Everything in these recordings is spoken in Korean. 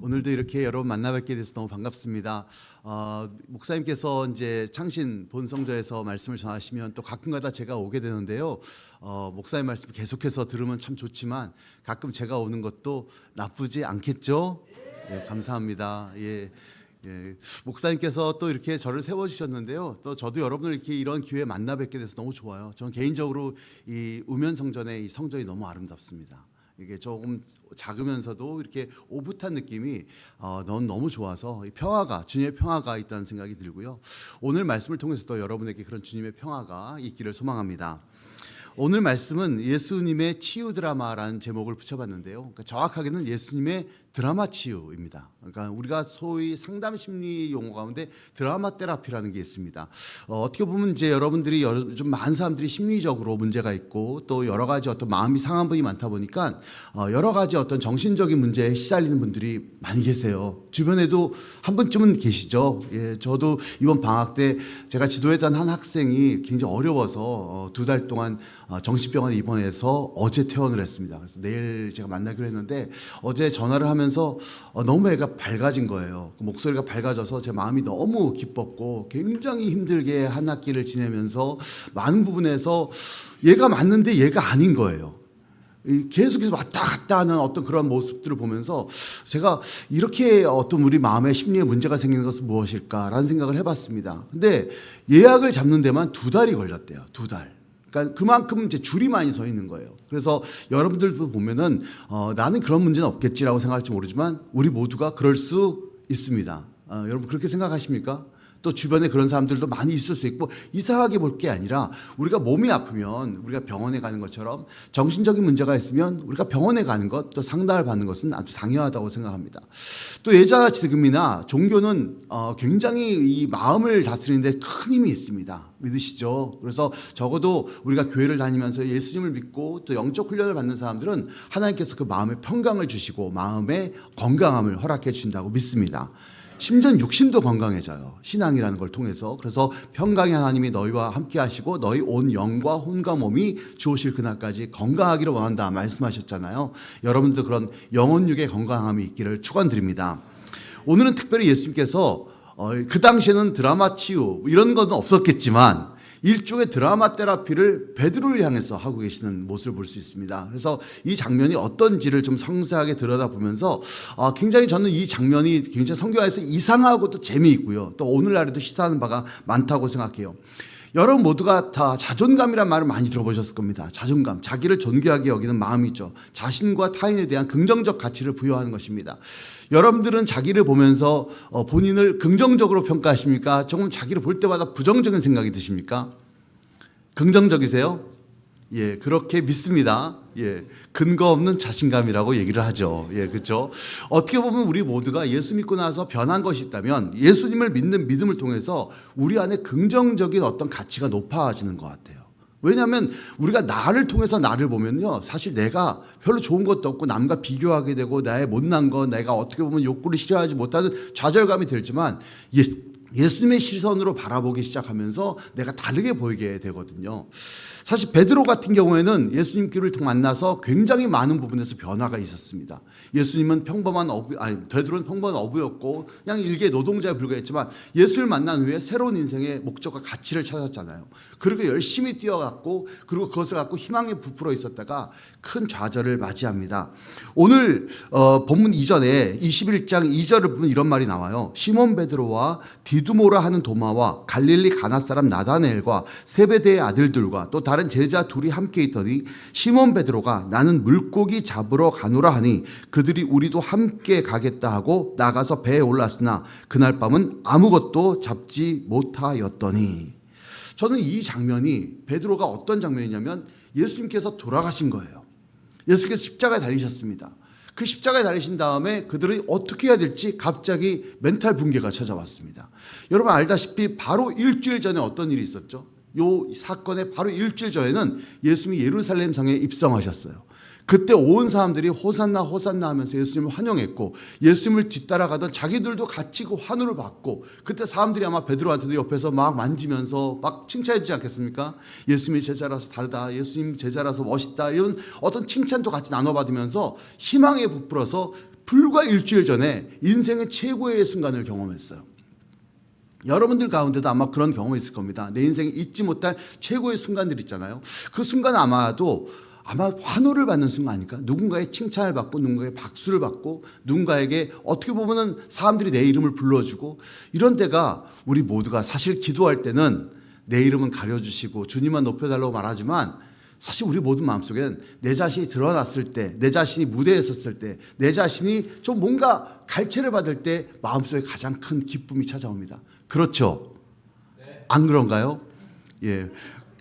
오늘도 이렇게 여러분 만나 뵙게 돼서 너무 반갑습니다. 목사님께서 이제 창신 본성저에서 말씀을 전하시면 또 가끔가다 제가 오게 되는데요. 목사님 말씀 계속해서 들으면 참 좋지만 가끔 제가 오는 것도 나쁘지 않겠죠? 네, 감사합니다. 예. 목사님께서 또 이렇게 저를 세워주셨는데요. 또 저도 여러분을 이렇게 이런 기회에 만나 뵙게 돼서 너무 좋아요. 저는 개인적으로 이 우면성전의 이 성전이 너무 아름답습니다. 이게 조금 작으면서도 이렇게 오붓한 느낌이 너무 좋아서 평화가, 주님의 평화가 있다는 생각이 들고요. 오늘 말씀을 통해서도 여러분에게 그런 주님의 평화가 있기를 소망합니다. 오늘 말씀은 예수님의 치유 드라마라는 제목을 붙여봤는데요. 그러니까 정확하게는 예수님의 드라마 치유입니다. 그러니까 우리가 소위 상담 심리 용어 가운데 드라마 테라피라는 게 있습니다. 어떻게 보면 이제 여러분들이 요즘 많은 사람들이 심리적으로 문제가 있고 또 여러 가지 어떤 마음이 상한 분이 많다 보니까 여러 가지 어떤 정신적인 문제에 시달리는 분들이 많이 계세요. 주변에도 한 분쯤은 계시죠. 예, 저도 이번 방학 때 제가 지도했던 한 학생이 굉장히 어려워서 2달 동안 정신병원에 입원해서 어제 퇴원을 했습니다. 그래서 내일 제가 만나기로 했는데 어제 전화를 하면서 너무 애가 밝아진 거예요. 목소리가 밝아져서 제 마음이 너무 기뻤고 굉장히 힘들게 한 학기를 지내면서 많은 부분에서 얘가 맞는데 얘가 아닌 거예요. 계속해서 왔다 갔다 하는 어떤 그런 모습들을 보면서 제가 이렇게 어떤 우리 마음에 심리에 문제가 생기는 것은 무엇일까라는 생각을 해봤습니다. 근데 예약을 잡는 데만 2달이 걸렸대요. 2달. 그러니까 그만큼 이제 줄이 많이 서 있는 거예요. 그래서 여러분들도 보면은 나는 그런 문제는 없겠지라고 생각할지 모르지만 우리 모두가 그럴 수 있습니다. 여러분 그렇게 생각하십니까? 또 주변에 그런 사람들도 많이 있을 수 있고 이상하게 볼 게 아니라 우리가 몸이 아프면 우리가 병원에 가는 것처럼 정신적인 문제가 있으면 우리가 병원에 가는 것 또 상담을 받는 것은 아주 당연하다고 생각합니다. 또 예자나 지금이나 종교는 굉장히 이 마음을 다스리는데 큰 힘이 있습니다. 믿으시죠? 그래서 적어도 우리가 교회를 다니면서 예수님을 믿고 또 영적 훈련을 받는 사람들은 하나님께서 그 마음에 평강을 주시고 마음의 건강함을 허락해 주신다고 믿습니다. 심지어 육신도 건강해져요. 신앙이라는 걸 통해서. 그래서 평강의 하나님이 너희와 함께 하시고 너희 온 영과 혼과 몸이 주오실 그날까지 건강하기를 원한다 말씀하셨잖아요. 여러분도 그런 영혼육의 건강함이 있기를 축원드립니다. 오늘은 특별히 예수님께서 그 당시에는 드라마 치유 이런 건 없었겠지만 일종의 드라마 테라피를 베드로를 향해서 하고 계시는 모습을 볼 수 있습니다. 그래서 이 장면이 어떤지를 좀 상세하게 들여다보면서 굉장히 저는 이 장면이 굉장히 성경 안에서 이상하고 또 재미있고요. 또 오늘날에도 시사하는 바가 많다고 생각해요. 여러분 모두가 다 자존감이란 말을 많이 들어보셨을 겁니다. 자존감, 자기를 존귀하게 여기는 마음이죠. 자신과 타인에 대한 긍정적 가치를 부여하는 것입니다. 여러분들은 자기를 보면서 본인을 긍정적으로 평가하십니까? 조금 자기를 볼 때마다 부정적인 생각이 드십니까? 긍정적이세요? 예, 그렇게 믿습니다. 예, 근거 없는 자신감이라고 얘기를 하죠. 예, 그렇죠. 어떻게 보면 우리 모두가 예수 믿고 나서 변한 것이 있다면 예수님을 믿는 믿음을 통해서 우리 안에 긍정적인 어떤 가치가 높아지는 것 같아요. 왜냐하면 우리가 나를 통해서 나를 보면요, 사실 내가 별로 좋은 것도 없고 남과 비교하게 되고 나의 못난 것, 내가 어떻게 보면 욕구를 실현하지 못하는 좌절감이 들지만 예수님의 시선으로 바라보기 시작하면서 내가 다르게 보이게 되거든요. 사실 베드로 같은 경우에는 예수님께를 만나서 굉장히 많은 부분에서 변화가 있었습니다. 예수님은 베드로는 평범한 어부였고 그냥 일개 노동자에 불과했지만 예수를 만난 후에 새로운 인생의 목적과 가치를 찾았잖아요. 그리고 열심히 뛰어갔고 그리고 그것을 갖고 희망에 부풀어 있었다가 큰 좌절을 맞이합니다. 오늘 본문 이전에 21장 2절을 보면 이런 말이 나와요. 시몬 베드로와 디두모라 하는 도마와 갈릴리 가나 사람 나다나엘과 세베대의 아들들과 또 다른 제자 둘이 함께 있더니 시몬 베드로가 나는 물고기 잡으러 가노라 하니 그들이 우리도 함께 가겠다 하고 나가서 배에 올랐으나 그날 밤은 아무것도 잡지 못하였더니. 저는 이 장면이 베드로가 어떤 장면이냐면 예수님께서 돌아가신 거예요. 예수께서 십자가에 달리셨습니다. 그 십자가에 달리신 다음에 그들이 어떻게 해야 될지 갑자기 멘탈 붕괴가 찾아왔습니다. 여러분 알다시피 바로 일주일 전에 어떤 일이 있었죠? 이 사건의 바로 일주일 전에는 예수님이 예루살렘 성에 입성하셨어요. 그때 온 사람들이 호산나 호산나 하면서 예수님을 환영했고 예수님을 뒤따라가던 자기들도 같이 그 환호를 받고 그때 사람들이 아마 베드로한테도 옆에서 막 만지면서 막 칭찬해 주지 않겠습니까? 예수님이 제자라서 다르다, 예수님 제자라서 멋있다, 이런 어떤 칭찬도 같이 나눠받으면서 희망에 부풀어서 불과 일주일 전에 인생의 최고의 순간을 경험했어요. 여러분들 가운데도 아마 그런 경험이 있을 겁니다. 내 인생에 잊지 못할 최고의 순간들 있잖아요. 그 순간 아마 환호를 받는 순간 아닐까? 누군가의 칭찬을 받고 누군가의 박수를 받고 누군가에게 어떻게 보면은 사람들이 내 이름을 불러주고 이런 때가 우리 모두가 사실 기도할 때는 내 이름은 가려주시고 주님만 높여달라고 말하지만 사실 우리 모든 마음속에는 내 자신이 드러났을 때, 내 자신이 무대에 섰을 때, 내 자신이 좀 뭔가 갈채를 받을 때 마음속에 가장 큰 기쁨이 찾아옵니다. 그렇죠? 안 그런가요? 예.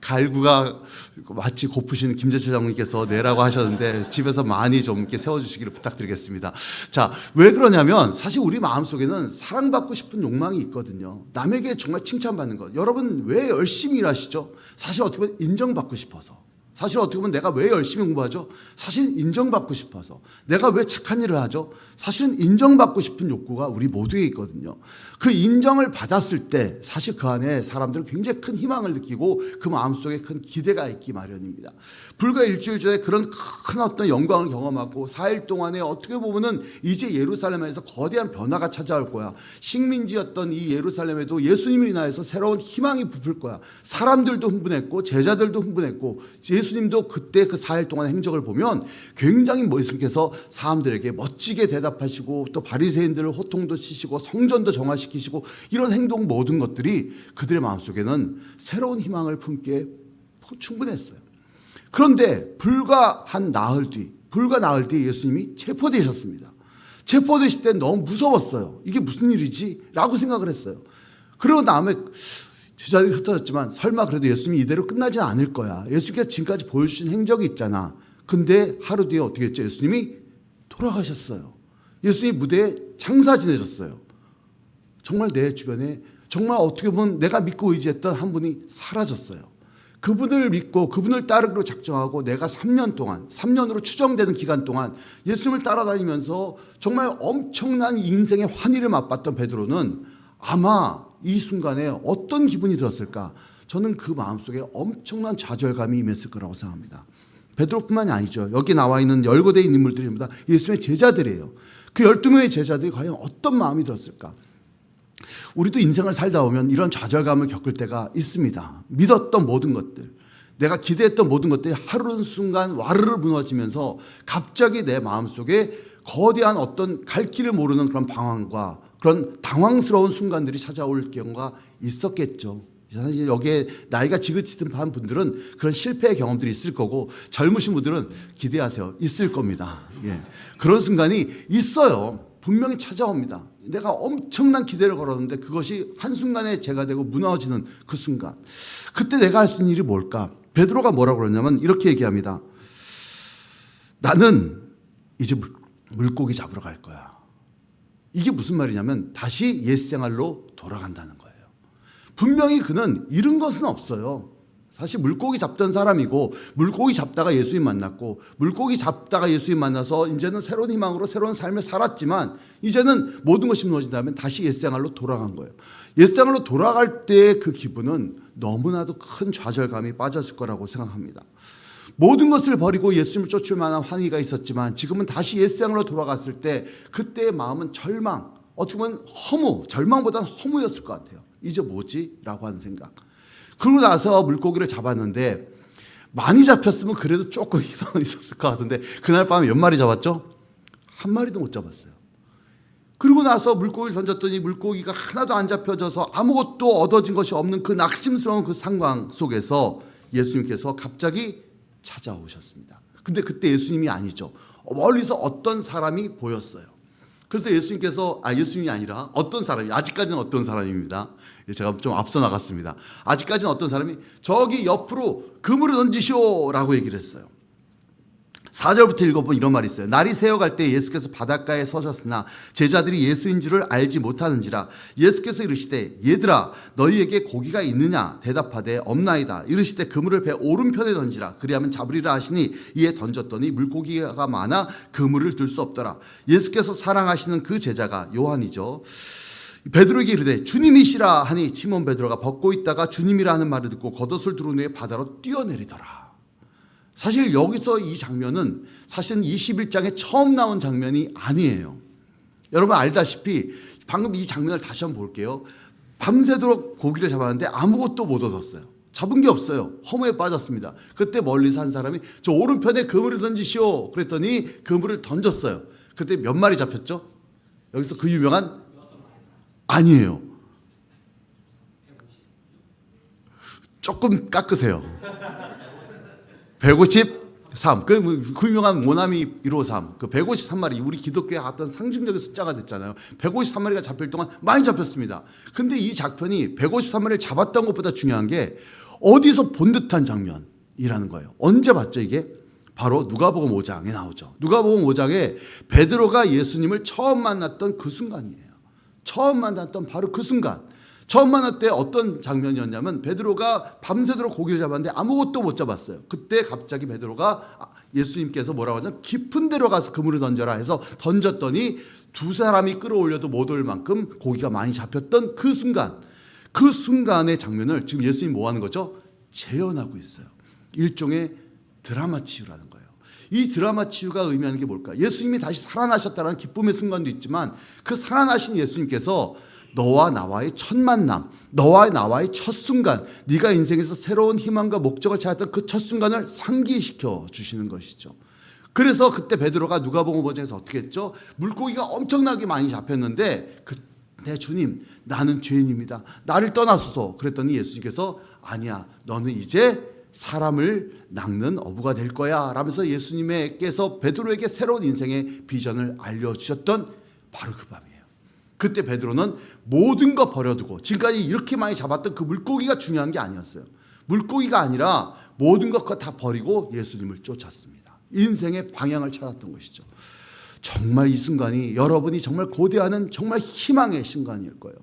갈구가 마치 고프신 김재철 장로님께서 내라고 하셨는데 집에서 많이 좀 이렇게 세워주시기를 부탁드리겠습니다. 자, 왜 그러냐면 사실 우리 마음속에는 사랑받고 싶은 욕망이 있거든요. 남에게 정말 칭찬받는 것. 여러분 왜 열심히 일하시죠? 사실 어떻게 보면 인정받고 싶어서. 사실 어떻게 보면 내가 왜 열심히 공부하죠? 사실은 인정받고 싶어서. 내가 왜 착한 일을 하죠? 사실은 인정받고 싶은 욕구가 우리 모두에 있거든요. 그 인정을 받았을 때 사실 그 안에 사람들은 굉장히 큰 희망을 느끼고 그 마음속에 큰 기대가 있기 마련입니다. 불과 일주일 전에 그런 큰 어떤 영광을 경험하고 4일 동안에 어떻게 보면은 이제 예루살렘에서 거대한 변화가 찾아올 거야. 식민지였던 이 예루살렘에도 예수님을 인하여서 새로운 희망이 부풀 거야. 사람들도 흥분했고 제자들도 흥분했고 예수님도 그때 그 4일 동안의 행적을 보면 굉장히 예수님께서 사람들에게 멋지게 대답하시고 또 바리새인들을 호통도 치시고 성전도 정화시키시고 이런 행동 모든 것들이 그들의 마음속에는 새로운 희망을 품기에 충분했어요. 그런데 불과 나흘 뒤에 예수님이 체포되셨습니다. 체포되실 때 너무 무서웠어요. 이게 무슨 일이지? 라고 생각을 했어요. 그러고 다음에 제자들이 흩어졌지만 설마 그래도 예수님이 이대로 끝나지 않을 거야. 예수님께서 지금까지 보여주신 행적이 있잖아. 근데 하루 뒤에 어떻게 했죠? 예수님이 돌아가셨어요. 예수님이 무대에 장사 지내셨어요. 정말 내 주변에 정말 어떻게 보면 내가 믿고 의지했던 한 분이 사라졌어요. 그분을 믿고 그분을 따르기로 작정하고 내가 3년으로 추정되는 기간 동안 예수님을 따라다니면서 정말 엄청난 인생의 환희를 맛봤던 베드로는 아마 이 순간에 어떤 기분이 들었을까? 저는 그 마음속에 엄청난 좌절감이 임했을 거라고 생각합니다. 베드로뿐만이 아니죠. 여기 나와 있는 10대의 인물들이 전부 다 예수님의 제자들이에요. 그 12명의 제자들이 과연 어떤 마음이 들었을까? 우리도 인생을 살다 보면 이런 좌절감을 겪을 때가 있습니다. 믿었던 모든 것들, 내가 기대했던 모든 것들이 하루순간 와르르 무너지면서 갑자기 내 마음속에 거대한 어떤 갈 길을 모르는 그런 방황과 그런 당황스러운 순간들이 찾아올 경우가 있었겠죠. 사실 여기에 나이가 지긋지긋한 분들은 그런 실패의 경험들이 있을 거고 젊으신 분들은 기대하세요. 있을 겁니다. 예. 그런 순간이 있어요. 분명히 찾아옵니다. 내가 엄청난 기대를 걸었는데 그것이 한순간에 제가 되고 무너지는 그 순간. 그때 내가 할 수 있는 일이 뭘까? 베드로가 뭐라고 그러냐면 이렇게 얘기합니다. 나는 이제 물고기 잡으러 갈 거야. 이게 무슨 말이냐면 다시 옛 생활로 돌아간다는 거예요. 분명히 그는 잃은 것은 없어요. 사실 물고기 잡던 사람이고 물고기 잡다가 예수님 만났고 물고기 잡다가 예수님 만나서 이제는 새로운 희망으로 새로운 삶을 살았지만 이제는 모든 것이 무너진다면 다시 옛생활로 돌아간 거예요. 옛생활로 돌아갈 때의 그 기분은 너무나도 큰 좌절감이 빠졌을 거라고 생각합니다. 모든 것을 버리고 예수님을 쫓을 만한 환희가 있었지만 지금은 다시 옛생활로 돌아갔을 때 그때의 마음은 절망, 어떻게 보면 절망보다는 허무였을 것 같아요. 이제 뭐지? 라고 하는 생각. 그러고 나서 물고기를 잡았는데 많이 잡혔으면 그래도 조금 희망은 있었을 것 같은데 그날 밤에 몇 마리 잡았죠? 한 마리도 못 잡았어요. 그리고 나서 물고기를 던졌더니 물고기가 하나도 안 잡혀져서 아무것도 얻어진 것이 없는 그 낙심스러운 그 상황 속에서 예수님께서 갑자기 찾아오셨습니다. 근데 그때 예수님이 아니죠. 멀리서 어떤 사람이 보였어요. 그래서 예수님이 아니라 어떤 사람이, 아직까지는 어떤 사람입니다. 제가 좀 앞서 나갔습니다. 아직까지는 어떤 사람이 저기 옆으로 그물을 던지시오 라고 얘기를 했어요. 4절부터 읽어보면 이런 말이 있어요. 날이 새어갈 때 예수께서 바닷가에 서셨으나 제자들이 예수인 줄을 알지 못하는지라 예수께서 이르시되 얘들아 너희에게 고기가 있느냐 대답하되 없나이다. 이르시되 그물을 배 오른편에 던지라 그리하면 잡으리라 하시니 이에 던졌더니 물고기가 많아 그물을 들 수 없더라. 예수께서 사랑하시는 그 제자가 요한이죠. 베드로에게 이르되 주님이시라 하니 시몬 베드로가 벗고 있다가 주님이라 하는 말을 듣고 겉옷을 두른 후에 바다로 뛰어내리더라. 사실 여기서 이 장면은 사실은 21장에 처음 나온 장면이 아니에요. 여러분 알다시피 방금 이 장면을 다시 한번 볼게요. 밤새도록 고기를 잡았는데 아무것도 못 얻었어요. 잡은 게 없어요. 허무에 빠졌습니다. 그때 멀리서 한 사람이 저 오른편에 그물을 던지시오. 그랬더니 그물을 던졌어요. 그때 몇 마리 잡혔죠? 여기서 그 유명한 아니에요. 조금 깎으세요. 153. 그 유명한 모나미 153. 그 153마리 우리 기독교의 어떤 상징적인 숫자가 됐잖아요. 153마리가 잡힐 동안 많이 잡혔습니다. 근데 이 작편이 153마리를 잡았던 것보다 중요한 게 어디서 본 듯한 장면이라는 거예요. 언제 봤죠 이게? 바로 누가복음 5장에 나오죠. 누가복음 5장에 베드로가 예수님을 처음 만났던 그 순간이에요. 처음 만났던 바로 그 순간. 처음 만날 때 어떤 장면이었냐면 베드로가 밤새도록 고기를 잡았는데 아무것도 못 잡았어요. 그때 갑자기 베드로가 예수님께서 뭐라고 하냐, 깊은 데로 가서 그물을 던져라 해서 던졌더니 두 사람이 끌어올려도 못 올 만큼 고기가 많이 잡혔던 그 순간, 그 순간의 장면을 지금 예수님이 뭐 하는 거죠? 재현하고 있어요. 일종의 드라마 치유라는 거예요. 이 드라마 치유가 의미하는 게 뭘까? 예수님이 다시 살아나셨다는 기쁨의 순간도 있지만 그 살아나신 예수님께서 너와 나와의 첫 만남, 너와 나와의 첫 순간, 네가 인생에서 새로운 희망과 목적을 찾았던 그 첫 순간을 상기시켜 주시는 것이죠. 그래서 그때 베드로가 누가복음 5장에서 어떻게 했죠? 물고기가 엄청나게 많이 잡혔는데 그때 주님, 나는 죄인입니다. 나를 떠나소서. 그랬더니 예수님께서 아니야, 너는 이제 사람을 낚는 어부가 될 거야 라면서 예수님께서 베드로에게 새로운 인생의 비전을 알려주셨던 바로 그 밤이에요. 그때 베드로는 모든 거 버려두고 지금까지 이렇게 많이 잡았던 그 물고기가 중요한 게 아니었어요. 물고기가 아니라 모든 것 다 버리고 예수님을 쫓았습니다. 인생의 방향을 찾았던 것이죠. 정말 이 순간이 여러분이 정말 고대하는 정말 희망의 순간일 거예요.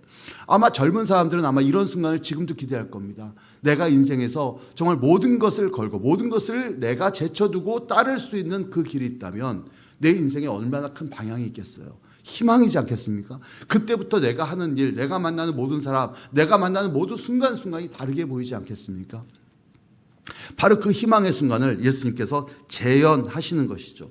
아마 젊은 사람들은 아마 이런 순간을 지금도 기대할 겁니다. 내가 인생에서 정말 모든 것을 걸고 모든 것을 내가 제쳐두고 따를 수 있는 그 길이 있다면 내 인생에 얼마나 큰 방향이 있겠어요. 희망이지 않겠습니까? 그때부터 내가 하는 일, 내가 만나는 모든 사람, 내가 만나는 모든 순간순간이 다르게 보이지 않겠습니까? 바로 그 희망의 순간을 예수님께서 재현하시는 것이죠.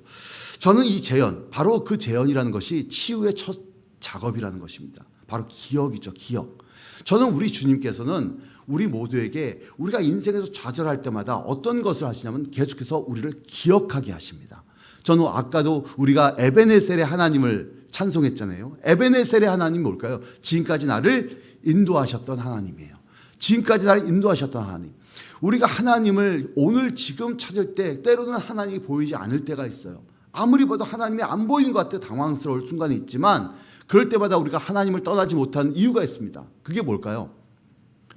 저는 이 재현, 바로 그 재현이라는 것이 치유의 첫 작업이라는 것입니다. 바로 기억이죠, 기억. 저는 우리 주님께서는 우리 모두에게 우리가 인생에서 좌절할 때마다 어떤 것을 하시냐면 계속해서 우리를 기억하게 하십니다. 저는 아까도 우리가 에베네셀의 하나님을 찬송했잖아요. 에베네셀의 하나님이 뭘까요? 지금까지 나를 인도하셨던 하나님이에요. 지금까지 나를 인도하셨던 하나님. 우리가 하나님을 오늘 지금 찾을 때 때로는 하나님이 보이지 않을 때가 있어요. 아무리 봐도 하나님이 안 보이는 것 같아 당황스러울 순간이 있지만 그럴 때마다 우리가 하나님을 떠나지 못하는 이유가 있습니다. 그게 뭘까요?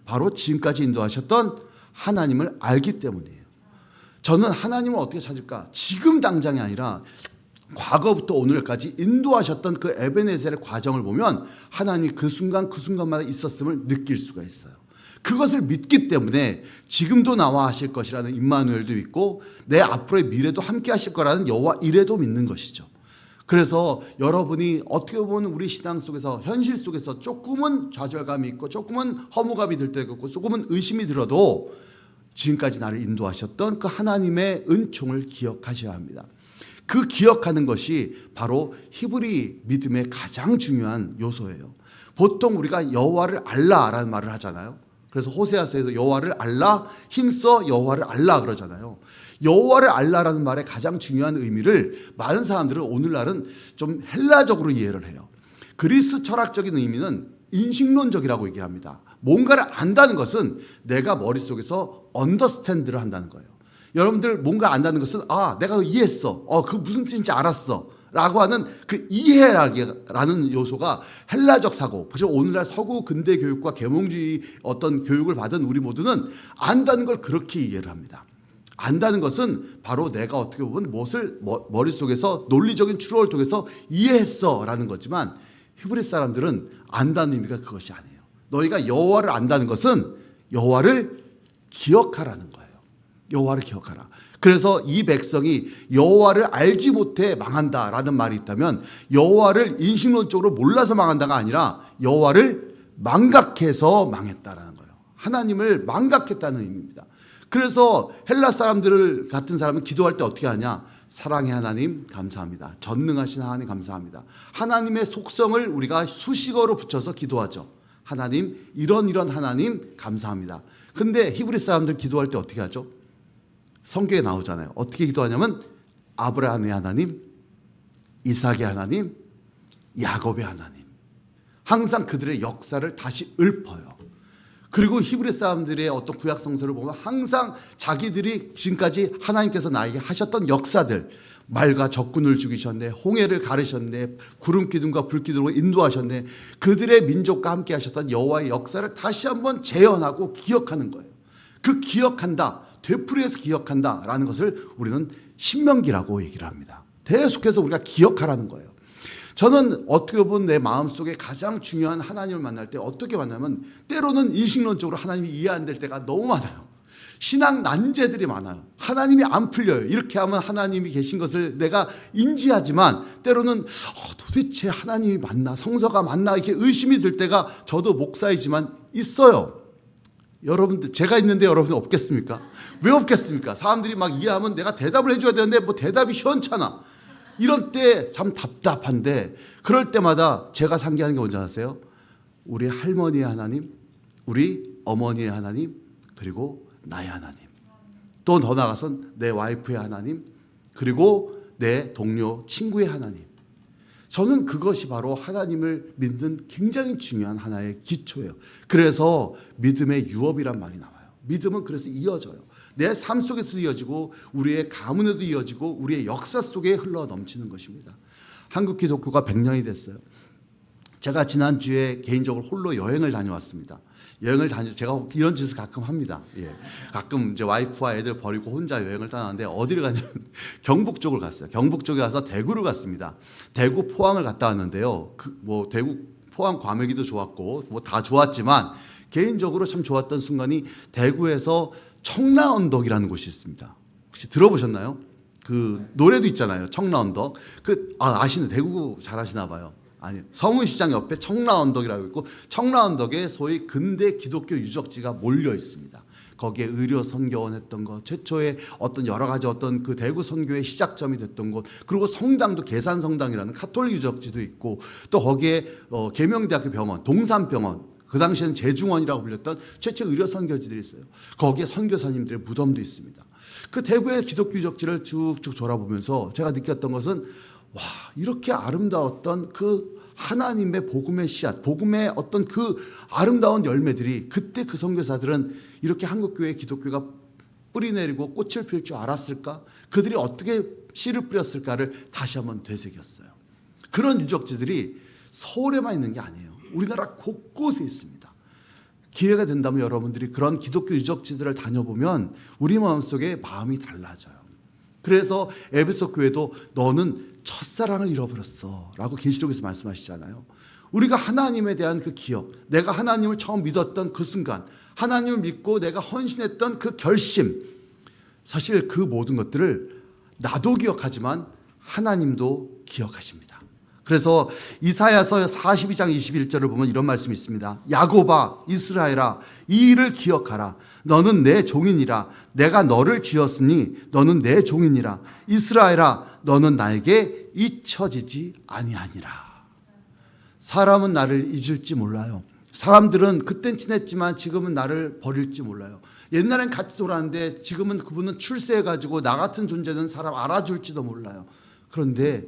바로 지금까지 인도하셨던 하나님을 알기 때문이에요. 저는 하나님을 어떻게 찾을까? 지금 당장이 아니라 과거부터 오늘까지 인도하셨던 그 에베네셀의 과정을 보면 하나님이 그 순간 그 순간마다 있었음을 느낄 수가 있어요. 그것을 믿기 때문에 지금도 나와 하실 것이라는 임마누엘도 믿고 내 앞으로의 미래도 함께 하실 거라는 여호와 이레도 믿는 것이죠. 그래서 여러분이 어떻게 보면 우리 신앙 속에서 현실 속에서 조금은 좌절감이 있고 조금은 허무감이 들 때가 있고 조금은 의심이 들어도 지금까지 나를 인도하셨던 그 하나님의 은총을 기억하셔야 합니다. 그 기억하는 것이 바로 히브리 믿음의 가장 중요한 요소예요. 보통 우리가 여호와를 알라라는 말을 하잖아요. 그래서 호세아서에서 여호와를 알라, 힘써 여호와를 알라 그러잖아요. 여호와를 알라라는 말의 가장 중요한 의미를 많은 사람들은 오늘날은 좀 헬라적으로 이해를 해요. 그리스 철학적인 의미는 인식론적이라고 얘기합니다. 뭔가를 안다는 것은 내가 머릿속에서 언더스탠드를 한다는 거예요. 여러분들 뭔가 안다는 것은 내가 이해했어. 그 무슨 뜻인지 알았어. 라고 하는 그 이해라는 요소가 헬라적 사고, 오늘날 서구 근대 교육과 계몽주의 어떤 교육을 받은 우리 모두는 안다는 걸 그렇게 이해를 합니다. 안다는 것은 바로 내가 어떻게 보면 무엇을 머릿속에서 논리적인 추론을 통해서 이해했어 라는 거지만 히브리 사람들은 안다는 의미가 그것이 아니에요. 너희가 여호와를 안다는 것은 여호와를 기억하라는 거예요. 여호와를 기억하라. 그래서 이 백성이 여호와를 알지 못해 망한다라는 말이 있다면 여호와를 인식론적으로 몰라서 망한다가 아니라 여호와를 망각해서 망했다라는 거예요. 하나님을 망각했다는 의미입니다. 그래서 헬라 사람들 같은 사람은 기도할 때 어떻게 하냐? 사랑의 하나님 감사합니다. 전능하신 하나님 감사합니다. 하나님의 속성을 우리가 수식어로 붙여서 기도하죠. 하나님, 이런 하나님 감사합니다. 근데 히브리 사람들 기도할 때 어떻게 하죠? 성경에 나오잖아요. 어떻게 기도하냐면 아브라함의 하나님, 이삭의 하나님, 야곱의 하나님. 항상 그들의 역사를 다시 읊어요. 그리고 히브리 사람들의 어떤 구약 성서를 보면 항상 자기들이 지금까지 하나님께서 나에게 하셨던 역사들, 말과 적군을 죽이셨네, 홍해를 가르셨네, 구름 기둥과 불 기둥으로 인도하셨네, 그들의 민족과 함께 하셨던 여호와의 역사를 다시 한번 재현하고 기억하는 거예요. 그 기억한다, 되풀이해서 기억한다라는 것을 우리는 신명기라고 얘기를 합니다. 계속해서 우리가 기억하라는 거예요. 저는 어떻게 보면 내 마음속에 가장 중요한 하나님을 만날 때 어떻게 만나면 때로는 인식론적으로 하나님이 이해 안 될 때가 너무 많아요. 신앙 난제들이 많아요. 하나님이 안 풀려요. 이렇게 하면 하나님이 계신 것을 내가 인지하지만 때로는 도대체 하나님이 맞나, 성서가 맞나 이렇게 의심이 들 때가 저도 목사이지만 있어요. 여러분들, 제가 있는데 여러분들 없겠습니까? 왜 없겠습니까? 사람들이 막 이해하면 내가 대답을 해줘야 되는데 뭐 대답이 시원찮아. 이런 때 참 답답한데, 그럴 때마다 제가 상기하는 게 뭔지 아세요? 우리 할머니의 하나님, 우리 어머니의 하나님, 그리고 나의 하나님, 또 더 나아가선 내 와이프의 하나님, 그리고 내 동료 친구의 하나님. 저는 그것이 바로 하나님을 믿는 굉장히 중요한 하나의 기초예요. 그래서 믿음의 유업이란 말이 나와요. 믿음은 그래서 이어져요. 내 삶 속에서도 이어지고 우리의 가문에도 이어지고 우리의 역사 속에 흘러 넘치는 것입니다. 한국 기독교가 100년이 됐어요. 제가 지난주에 개인적으로 홀로 여행을 다녀왔습니다. 제가 이런 짓을 가끔 합니다. 예. 가끔 이제 와이프와 애들 버리고 혼자 여행을 떠나는데 어디를 가냐면 경북 쪽을 갔어요. 경북 쪽에 가서 대구를 갔습니다. 대구 포항을 갔다 왔는데요. 대구 포항 과메기도 좋았고 뭐 다 좋았지만 개인적으로 참 좋았던 순간이 대구에서 청라언덕이라는 곳이 있습니다. 혹시 들어보셨나요? 그 노래도 있잖아요. 청라언덕. 아시네. 대구 잘 아시나 봐요. 아니, 서문시장 옆에 청라언덕이라고 있고, 청라언덕에 소위 근대 기독교 유적지가 몰려 있습니다. 거기에 의료 선교원 했던 것, 최초의 어떤 여러 가지 어떤 그 대구 선교의 시작점이 됐던 곳, 그리고 성당도 계산성당이라는 카톨릭 유적지도 있고, 또 거기에 계명대학교 병원, 동산병원, 그 당시에는 제중원이라고 불렸던 최초 의료 선교지들이 있어요. 거기에 선교사님들의 무덤도 있습니다. 그 대구의 기독교 유적지를 쭉쭉 돌아보면서 제가 느꼈던 것은, 와, 이렇게 아름다웠던 그 하나님의 복음의 씨앗, 복음의 어떤 그 아름다운 열매들이 그때 그 선교사들은 이렇게 한국교회 기독교가 뿌리 내리고 꽃을 필 줄 알았을까? 그들이 어떻게 씨를 뿌렸을까를 다시 한번 되새겼어요. 그런 유적지들이 서울에만 있는 게 아니에요. 우리나라 곳곳에 있습니다. 기회가 된다면 여러분들이 그런 기독교 유적지들을 다녀보면 우리 마음속에 마음이 달라져요. 그래서 에베소 교회도 너는 첫사랑을 잃어버렸어 라고 계시록에서 말씀하시잖아요. 우리가 하나님에 대한 그 기억, 내가 하나님을 처음 믿었던 그 순간, 하나님을 믿고 내가 헌신했던 그 결심, 사실 그 모든 것들을 나도 기억하지만 하나님도 기억하십니다. 그래서 이사야서 42장 21절을 보면 이런 말씀이 있습니다. 야곱아, 이스라엘아, 이 일을 기억하라. 너는 내 종이니라. 내가 너를 지었으니 너는 내 종이니라. 이스라엘아, 너는 나에게 잊혀지지 아니하니라. 사람은 나를 잊을지 몰라요. 사람들은 그땐 친했지만 지금은 나를 버릴지 몰라요. 옛날엔 같이 돌았는데 지금은 그분은 출세해가지고 나 같은 존재는 사람 알아줄지도 몰라요. 그런데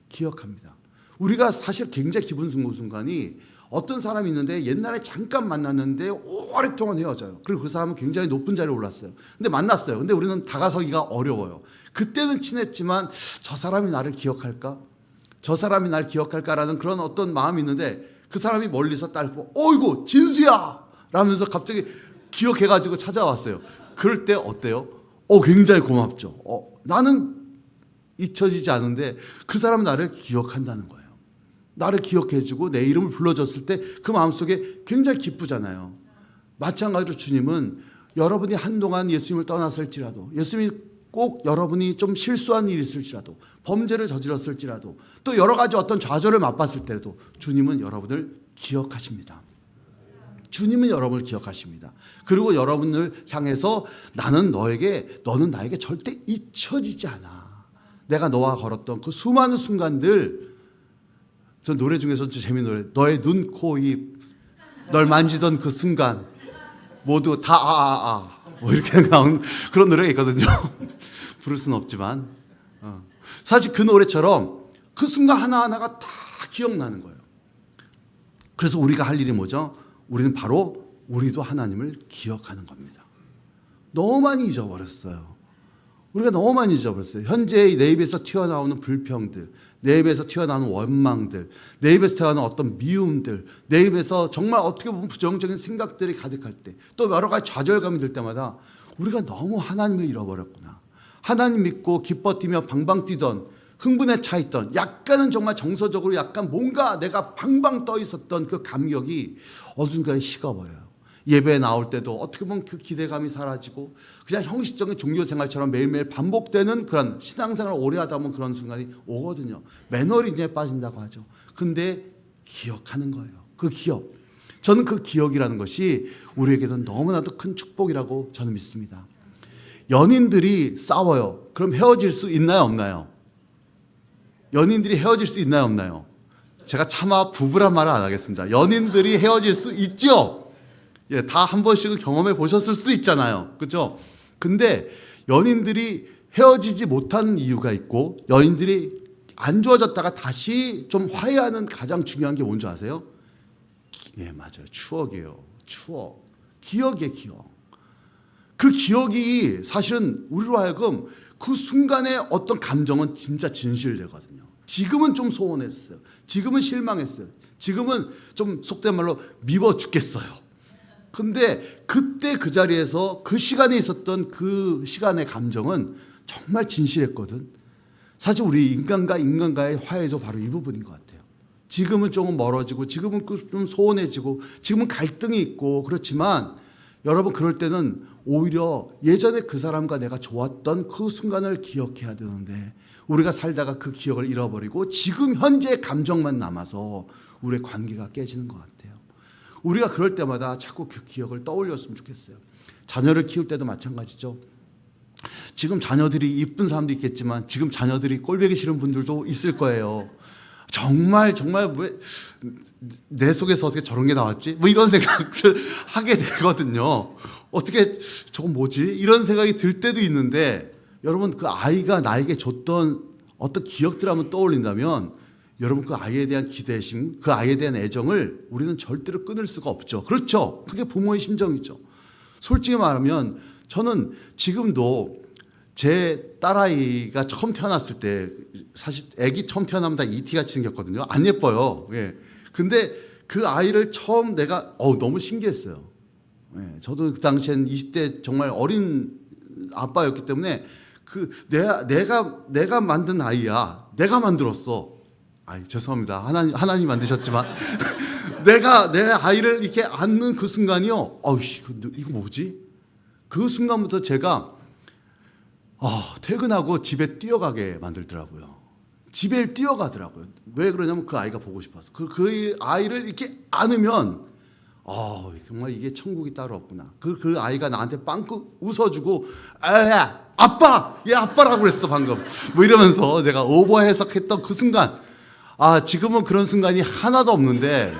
기억합니다. 우리가 사실 굉장히 기분 좋은 순간이 어떤 사람이 있는데 옛날에 잠깐 만났는데 오랫동안 헤어져요. 그리고 그 사람은 굉장히 높은 자리에 올랐어요. 근데 만났어요. 근데 우리는 다가서기가 어려워요. 그때는 친했지만 저 사람이 나를 기억할까? 저 사람이 날 기억할까라는 그런 어떤 마음이 있는데 그 사람이 멀리서 딸고 어이구 진수야! 라면서 갑자기 기억해가지고 찾아왔어요. 그럴 때 어때요? 굉장히 고맙죠. 나는 잊혀지지 않은데 그 사람은 나를 기억한다는 거예요. 나를 기억해주고 내 이름을 불러줬을 때 그 마음속에 굉장히 기쁘잖아요. 마찬가지로 주님은 여러분이 한동안 예수님을 떠났을지라도, 예수님이 꼭 여러분이 좀 실수한 일이 있을지라도, 범죄를 저질렀을지라도, 또 여러 가지 어떤 좌절을 맛봤을 때라도 주님은 여러분을 기억하십니다. 주님은 여러분을 기억하십니다. 그리고 여러분을 향해서 너는 나에게 절대 잊혀지지 않아. 내가 너와 걸었던 그 수많은 순간들, 저 노래 중에서 좀 재미있는 노래, 너의 눈, 코, 입, 널 만지던 그 순간 모두 다 뭐 이렇게 나온 그런 노래가 있거든요. 부를 수는 없지만 사실 그 노래처럼 그 순간 하나하나가 다 기억나는 거예요. 그래서 우리가 할 일이 뭐죠? 우리는 바로 우리도 하나님을 기억하는 겁니다. 너무 많이 잊어버렸어요. 우리가 너무 많이 잊어버렸어요. 현재 내 입에서 튀어나오는 불평들, 내 입에서 튀어나오는 원망들, 내 입에서 튀어나오는 어떤 미움들, 내 입에서 정말 어떻게 보면 부정적인 생각들이 가득할 때, 또 여러 가지 좌절감이 들 때마다 우리가 너무 하나님을 잃어버렸구나. 하나님 믿고 기뻐 뛰며 방방 뛰던, 흥분에 차 있던, 약간은 정말 정서적으로 약간 뭔가 내가 방방 떠 있었던 그 감격이 어느 순간에 식어버려요. 예배에 나올 때도 어떻게 보면 그 기대감이 사라지고 그냥 형식적인 종교생활처럼 매일매일 반복되는 그런 신앙생활을 오래 하다 보면 그런 순간이 오거든요. 매너리즘에 빠진다고 하죠. 근데 기억하는 거예요. 그 기억. 저는 그 기억이라는 것이 우리에게는 너무나도 큰 축복이라고 저는 믿습니다. 연인들이 싸워요. 그럼 헤어질 수 있나요, 없나요? 연인들이 헤어질 수 있나요, 없나요? 제가 차마 부부란 말은 안 하겠습니다. 연인들이 헤어질 수 있죠. 예, 다 한 번씩은 경험해 보셨을 수도 있잖아요. 그렇죠? 근데 연인들이 헤어지지 못하는 이유가 있고 연인들이 안 좋아졌다가 다시 좀 화해하는 가장 중요한 게 뭔지 아세요? 예, 맞아요. 추억이에요. 추억. 기억이에요, 기억. 그 기억이 사실은 우리로 하여금 그 순간의 어떤 감정은 진짜 진실되거든요. 지금은 좀 소원했어요. 지금은 실망했어요. 지금은 좀 속된 말로 미워 죽겠어요. 근데 그때 그 자리에서 그 시간에 있었던 그 시간의 감정은 정말 진실했거든. 사실 우리 인간과 인간과의 화해도 바로 이 부분인 것 같아요. 지금은 조금 멀어지고 지금은 좀 소원해지고 지금은 갈등이 있고 그렇지만 여러분 그럴 때는 오히려 예전에 그 사람과 내가 좋았던 그 순간을 기억해야 되는데 우리가 살다가 그 기억을 잃어버리고 지금 현재의 감정만 남아서 우리의 관계가 깨지는 것 같아요. 우리가 그럴 때마다 자꾸 그 기억을 떠올렸으면 좋겠어요. 자녀를 키울 때도 마찬가지죠. 지금 자녀들이 이쁜 사람도 있겠지만 지금 자녀들이 꼴보기 싫은 분들도 있을 거예요. 정말 왜 내 속에서 어떻게 저런 게 나왔지? 뭐 이런 생각을 하게 되거든요. 어떻게 저건 뭐지? 이런 생각이 들 때도 있는데 여러분 그 아이가 나에게 줬던 어떤 기억들 한번 떠올린다면 여러분 그 아이에 대한 기대심, 그 아이에 대한 애정을 우리는 절대로 끊을 수가 없죠. 그렇죠? 그게 부모의 심정이죠. 솔직히 말하면 저는 지금도 제 딸아이가 처음 태어났을 때 사실 아기 처음 태어나면 다 이티같이 생겼거든요. 안 예뻐요. 예. 근데 그 아이를 처음 내가 너무 신기했어요. 예. 저도 그 당시엔 20대 정말 어린 아빠였기 때문에 그 내가 만든 아이야. 내가 만들었어. 죄송합니다. 하나님 만드셨지만 내가 내 아이를 이렇게 안는 그 순간이요. 아우씨, 이거 뭐지? 그 순간부터 제가 퇴근하고 집에 뛰어가게 만들더라고요. 집에 뛰어가더라고요. 왜 그러냐면 그 아이가 보고 싶어서. 그 아이를 이렇게 안으면 정말 이게 천국이 따로 없구나. 그 아이가 나한테 빵꾸 웃어주고 야 아빠! 얘 아빠라고 그랬어 방금. 뭐 이러면서 내가 오버 해석했던 그 순간 지금은 그런 순간이 하나도 없는데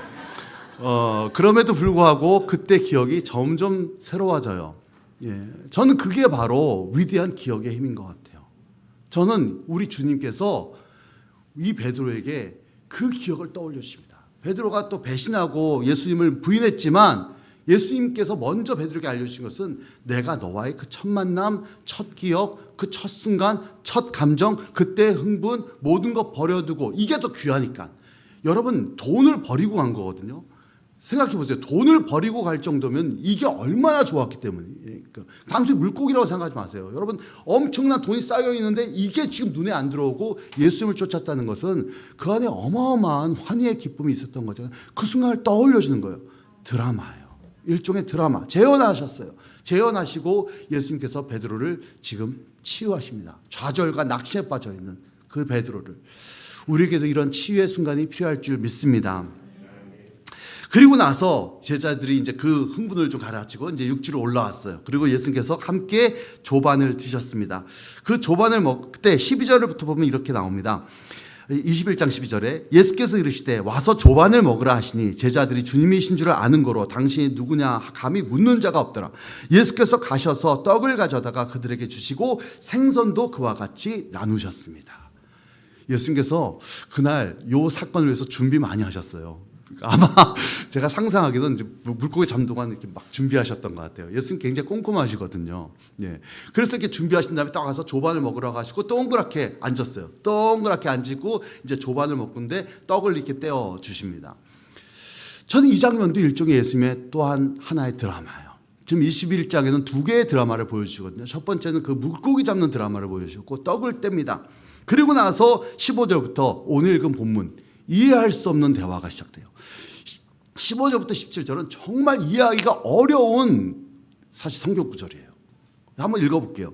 그럼에도 불구하고 그때 기억이 점점 새로워져요. 예, 저는 그게 바로 위대한 기억의 힘인 것 같아요. 저는 우리 주님께서 이 베드로에게 그 기억을 떠올려 주십니다. 베드로가 또 배신하고 예수님을 부인했지만 예수님께서 먼저 베드로에게 알려주신 것은 내가 너와의 그 첫 만남, 첫 기억, 그 첫 순간, 첫 감정, 그때의 흥분 모든 거 버려두고 이게 더 귀하니까. 여러분 돈을 버리고 간 거거든요. 생각해 보세요. 돈을 버리고 갈 정도면 이게 얼마나 좋았기 때문이에요. 단순히 물고기라고 생각하지 마세요. 여러분 엄청난 돈이 쌓여 있는데 이게 지금 눈에 안 들어오고 예수님을 쫓았다는 것은 그 안에 어마어마한 환희의 기쁨이 있었던 거잖아요. 그 순간을 떠올려 주는 거예요. 드라마예요. 일종의 드라마. 재현하셨어요. 재현하시고 예수님께서 베드로를 지금 치유하십니다. 좌절과 낙심에 빠져 있는 그 베드로를. 우리에게도 이런 치유의 순간이 필요할 줄 믿습니다. 그리고 나서 제자들이 이제 그 흥분을 좀 가라앉히고 이제 육지로 올라왔어요. 그리고 예수님께서 함께 조반을 드셨습니다. 그 조반을 먹을 때 12절부터 보면 이렇게 나옵니다. 21장 12절에 예수께서 이르시되 와서 조반을 먹으라 하시니 제자들이 주님이신 줄 아는 거로 당신이 누구냐 감히 묻는 자가 없더라. 예수께서 가셔서 떡을 가져다가 그들에게 주시고 생선도 그와 같이 나누셨습니다. 예수님께서 그날 요 사건을 위해서 준비 많이 하셨어요. 아마 제가 상상하기는 이제 물고기 잡는 동안 이렇게 막 준비하셨던 것 같아요. 예수님 굉장히 꼼꼼하시거든요. 예. 그래서 이렇게 준비하신 다음에 딱 와서 조반을 먹으러 가시고 동그랗게 앉았어요. 동그랗게 앉고 이제 조반을 먹는데 떡을 이렇게 떼어 주십니다. 저는 이 장면도 일종의 예수님의 또한 하나의 드라마예요. 지금 21장에는 두 개의 드라마를 보여주시거든요. 첫 번째는 그 물고기 잡는 드라마를 보여주셨고 떡을 뗍니다. 그리고 나서 15절부터 오늘 읽은 본문 이해할 수 없는 대화가 시작돼요. 15절부터 17절은 정말 이해하기가 어려운 사실 성경 구절이에요. 한번 읽어볼게요.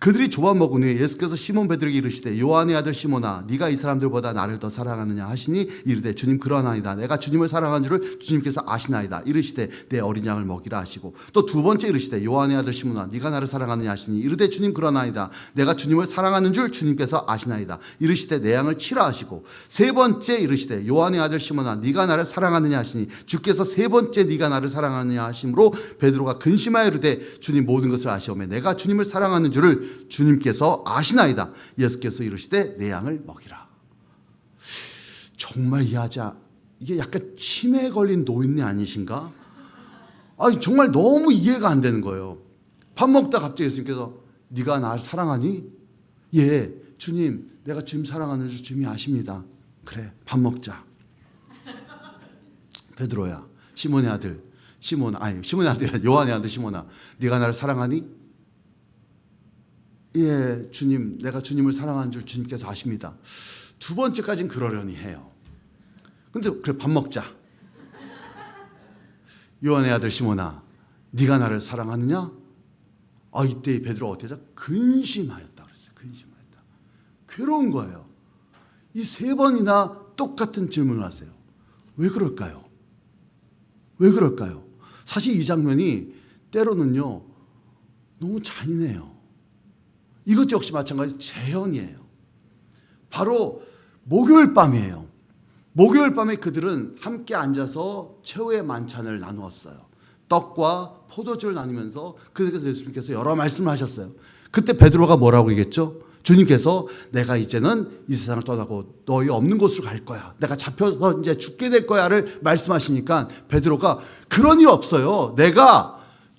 그들이 조반 먹은 후에 예수께서 시몬 베드로에게 이르시되 요한의 아들 시몬아 네가 이 사람들보다 나를 더 사랑하느냐 하시니 이르되 주님 그러하나이다. 내가 주님을 사랑한 줄을 주님께서 아시나이다. 이르시되 내 어린 양을 먹이라 하시고 또 두 번째 이르시되 요한의 아들 시몬아 네가 나를 사랑하느냐 하시니 이르되 주님 그러하나이다. 내가 주님을 사랑하는 줄 주님께서 아시나이다. 이르시되 내 양을 치라 하시고 세 번째 이르시되 요한의 아들 시몬아 네가 나를 사랑하느냐 하시니 주께서 세 번째 네가 나를 사랑하느냐 하심으로 베드로가 근심하여 이르되 주님 모든 것을 아시오매 내가 주님을 사랑하는 줄을 주님께서 아시나이다. 예수께서 이르시되 내 양을 먹이라. 정말 이게 약간 치매에 걸린 노인네 아니신가? 아니 정말 너무 이해가 안 되는 거예요. 밥 먹다 갑자기 예수님께서 네가 나를 사랑하니? 예, 주님 내가 주님 사랑하는 줄 주님이 아십니다. 그래 밥 먹자. 베드로야 시몬의 아들 시몬 시몬의 아들 요한의 아들 시몬아 네가 나를 사랑하니? 예, 주님, 내가 주님을 사랑하는 줄 주님께서 아십니다. 두 번째까지는 그러려니 해요. 근데 그래 밥 먹자. 요한의 아들 시몬아, 네가 나를 사랑하느냐? 이때 베드로가 어떻게 하죠? 근심하였다 그랬어요. 근심하였다. 괴로운 거예요. 이 세 번이나 똑같은 질문을 하세요. 왜 그럴까요? 왜 그럴까요? 사실 이 장면이 때로는요 너무 잔인해요. 이것도 역시 마찬가지 재현이에요. 바로 목요일 밤이에요. 목요일 밤에 그들은 함께 앉아서 최후의 만찬을 나누었어요. 떡과 포도주를 나누면서 그들께서 예수님께서 여러 말씀을 하셨어요. 그때 베드로가 뭐라고 얘기했죠? 주님께서 내가 이제는 이 세상을 떠나고 너희 없는 곳으로 갈 거야. 내가 잡혀서 이제 죽게 될 거야를 말씀하시니까 베드로가 그런 일 없어요.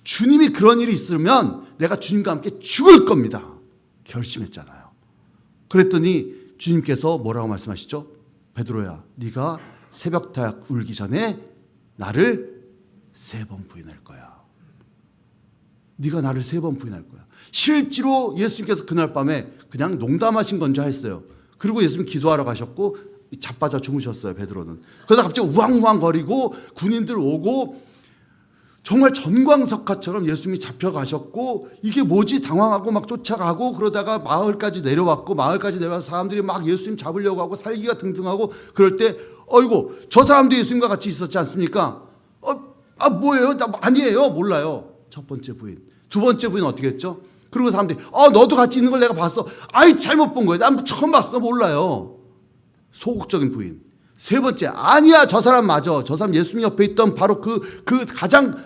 주님이 그런 일이 있으면 내가 주님과 함께 죽을 겁니다. 결심했잖아요. 그랬더니 주님께서 뭐라고 말씀하시죠? 베드로야, 네가 새벽닭 울기 전에 나를 3번 부인할 거야. 네가 나를 3번 부인할 거야. 실제로 예수님께서 그날 밤에 그냥 농담하신 건 줄 했어요. 그리고 예수님 기도하러 가셨고 자빠져 주무셨어요. 베드로는. 그러다 갑자기 우왕우왕 거리고 군인들 오고 정말 전광석화처럼 예수님이 잡혀가셨고 이게 뭐지 당황하고 막 쫓아가고 그러다가 마을까지 내려왔고 마을까지 내려와서 사람들이 막 예수님 잡으려고 하고 살기가 등등하고 그럴 때 어이구 저 사람도 예수님과 같이 있었지 않습니까? 뭐예요? 아니에요. 몰라요. 첫 번째 부인. 두 번째 부인 어떻게 했죠? 그리고 사람들이 너도 같이 있는 걸 내가 봤어. 잘못 본 거예요. 난 처음 봤어. 몰라요. 소극적인 부인. 세 번째 아니야 저 사람 맞아. 저 사람 예수님 옆에 있던 바로 그 가장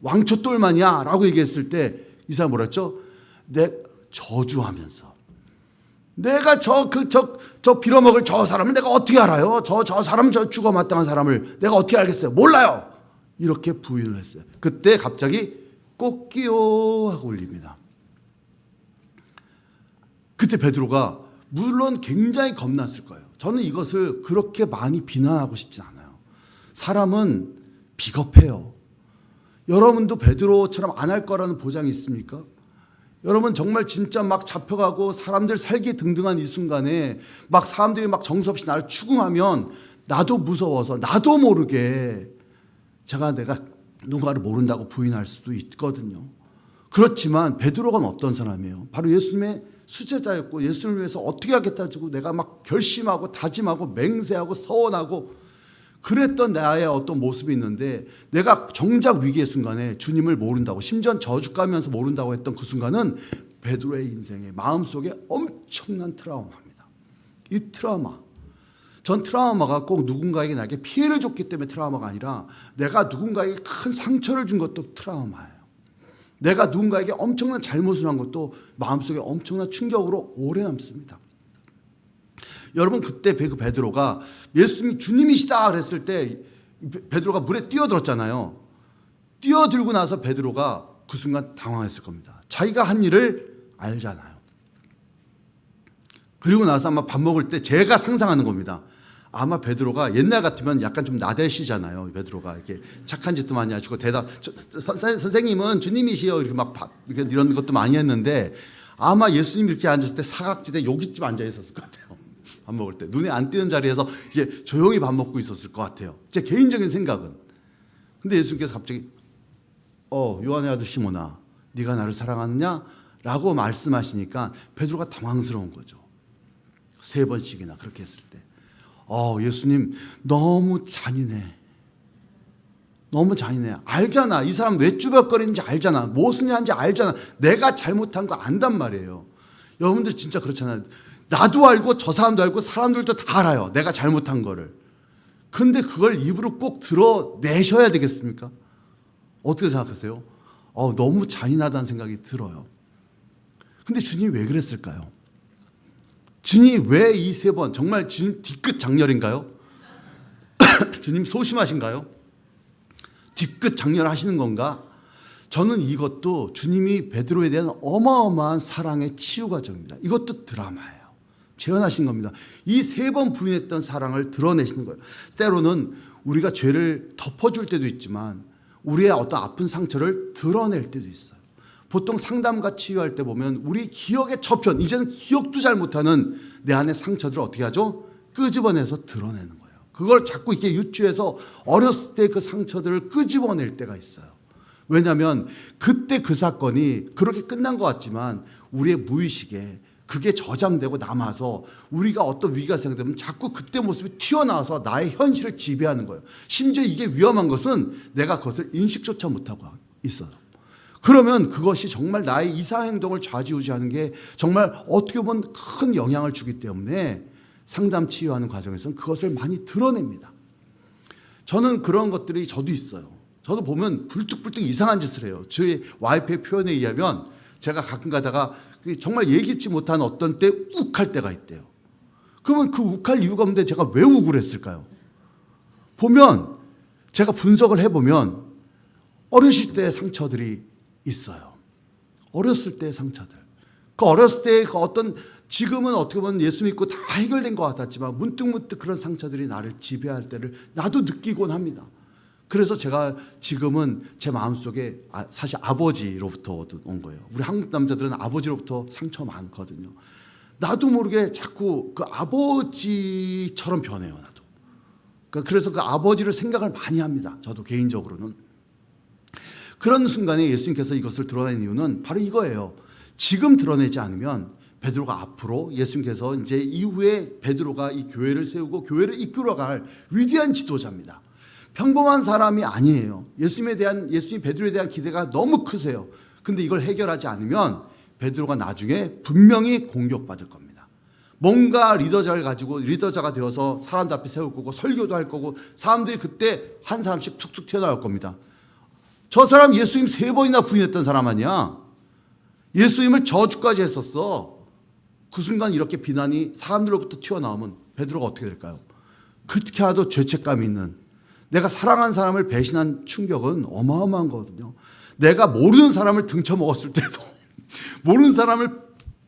왕초똘만이야 라고 얘기했을 때 이 사람 뭐라 했죠? 저주하면서 내가 저 빌어먹을 저 사람을 내가 어떻게 알아요? 저 사람 저 죽어 마땅한 사람을 내가 어떻게 알겠어요? 몰라요. 이렇게 부인을 했어요. 그때 갑자기 꽃기요 하고 울립니다. 그때 베드로가 물론 굉장히 겁났을 거예요. 저는 이것을 그렇게 많이 비난하고 싶지 않아요. 사람은 비겁해요. 여러분도 베드로처럼 안 할 거라는 보장이 있습니까? 여러분 정말 진짜 막 잡혀가고 사람들 살기 등등한 이 순간에 막 사람들이 막 정수없이 나를 추궁하면 나도 무서워서 나도 모르게 내가 누군가를 모른다고 부인할 수도 있거든요. 그렇지만 베드로가 어떤 사람이에요? 바로 예수님의 수제자였고 예수님을 위해서 어떻게 하겠다고 내가 막 결심하고 다짐하고 맹세하고 서원하고 그랬던 나의 어떤 모습이 있는데 내가 정작 위기의 순간에 주님을 모른다고, 심지어 저주가면서 모른다고 했던 그 순간은 베드로의 인생에 마음속에 엄청난 트라우마입니다. 이 트라우마, 전 트라우마가 꼭 누군가에게 나에게 피해를 줬기 때문에 트라우마가 아니라 내가 누군가에게 큰 상처를 준 것도 트라우마예요. 내가 누군가에게 엄청난 잘못을 한 것도 마음속에 엄청난 충격으로 오래 남습니다. 여러분, 그때 그 베드로가 예수님이 주님이시다 그랬을 때 베드로가 물에 뛰어들었잖아요. 뛰어들고 나서 베드로가 그 순간 당황했을 겁니다. 자기가 한 일을 알잖아요. 그리고 나서 아마 밥 먹을 때 제가 상상하는 겁니다. 아마 베드로가 옛날 같으면 약간 좀 나대시잖아요. 베드로가 이렇게 착한 짓도 많이 하시고 선생님은 주님이시여 이렇게 막 이런 것도 많이 했는데 아마 예수님이 이렇게 앉았을 때 사각지대 여기쯤 앉아 있었을 것 같아요. 밥 먹을 때 눈에 안 띄는 자리에서 이게 조용히 밥 먹고 있었을 것 같아요. 제 개인적인 생각은. 근데 예수님께서 갑자기 요한의 아들 시몬아, 네가 나를 사랑하느냐? 라고 말씀하시니까 베드로가 당황스러운 거죠. 3번씩이나 그렇게 했을 때 예수님 너무 잔인해. 너무 잔인해. 알잖아. 이 사람 왜 쭈뼛거리는지 알잖아. 무엇을 하는지 알잖아. 내가 잘못한 거 안단 말이에요. 여러분들 진짜 그렇잖아요. 나도 알고 저 사람도 알고 사람들도 다 알아요. 내가 잘못한 거를. 근데 그걸 입으로 꼭 드러내셔야 되겠습니까? 어떻게 생각하세요? 너무 잔인하다는 생각이 들어요. 근데 주님이 왜 그랬을까요? 주님이 왜 이 3번, 정말 주님 뒤끝 장렬인가요? 주님 소심하신가요? 뒤끝 장렬하시는 건가? 저는 이것도 주님이 베드로에 대한 어마어마한 사랑의 치유 과정입니다. 이것도 드라마예요. 재현하신 겁니다. 이 3번 부인했던 사랑을 드러내시는 거예요. 때로는 우리가 죄를 덮어줄 때도 있지만 우리의 어떤 아픈 상처를 드러낼 때도 있어요. 보통 상담과 치유할 때 보면 우리 기억의 저편, 이제는 기억도 잘 못하는 내 안의 상처들을 어떻게 하죠? 끄집어내서 드러내는 거예요. 그걸 자꾸 이렇게 유추해서 어렸을 때 그 상처들을 끄집어낼 때가 있어요. 왜냐하면 그때 그 사건이 그렇게 끝난 것 같지만 우리의 무의식에 그게 저장되고 남아서 우리가 어떤 위기가 생기면 자꾸 그때 모습이 튀어나와서 나의 현실을 지배하는 거예요. 심지어 이게 위험한 것은 내가 그것을 인식조차 못하고 있어요. 그러면 그것이 정말 나의 이상 행동을 좌지우지하는 게 정말 어떻게 보면 큰 영향을 주기 때문에 상담 치유하는 과정에서는 그것을 많이 드러냅니다. 저는 그런 것들이 저도 있어요. 저도 보면 불뚝불뚝 이상한 짓을 해요. 저희 와이프의 표현에 의하면 제가 가끔 가다가 정말 예기치 못한 어떤 때 욱할 때가 있대요. 그러면 그 욱할 이유가 없는데 제가 왜 욱을 했을까요? 보면 제가 분석을 해보면 어렸을 때의 상처들이 있어요. 어렸을 때의 상처들. 그 어렸을 때의 그 어떤 지금은 어떻게 보면 예수 믿고 다 해결된 것 같았지만 문득문득 그런 상처들이 나를 지배할 때를 나도 느끼곤 합니다. 그래서 제가 지금은 제 마음속에 사실 아버지로부터 온 거예요. 우리 한국 남자들은 아버지로부터 상처 많거든요. 나도 모르게 자꾸 그 아버지처럼 변해요. 나도. 그래서 그 아버지를 생각을 많이 합니다. 저도 개인적으로는. 그런 순간에 예수님께서 이것을 드러낸 이유는 바로 이거예요. 지금 드러내지 않으면 베드로가 앞으로 예수님께서 이제 이후에 베드로가 이 교회를 세우고 교회를 이끌어갈 위대한 지도자입니다. 평범한 사람이 아니에요. 예수님 베드로에 대한 기대가 너무 크세요. 근데 이걸 해결하지 않으면 베드로가 나중에 분명히 공격받을 겁니다. 뭔가 리더자가 되어서 사람들 앞에 세울 거고 설교도 할 거고 사람들이 그때 한 사람씩 툭툭 튀어나올 겁니다. 저 사람 예수님 3번이나 부인했던 사람 아니야? 예수님을 저주까지 했었어. 그 순간 이렇게 비난이 사람들로부터 튀어나오면 베드로가 어떻게 될까요? 그렇게 하도 죄책감이 있는, 내가 사랑한 사람을 배신한 충격은 어마어마한 거거든요. 내가 모르는 사람을 등쳐먹었을 때도 모르는 사람을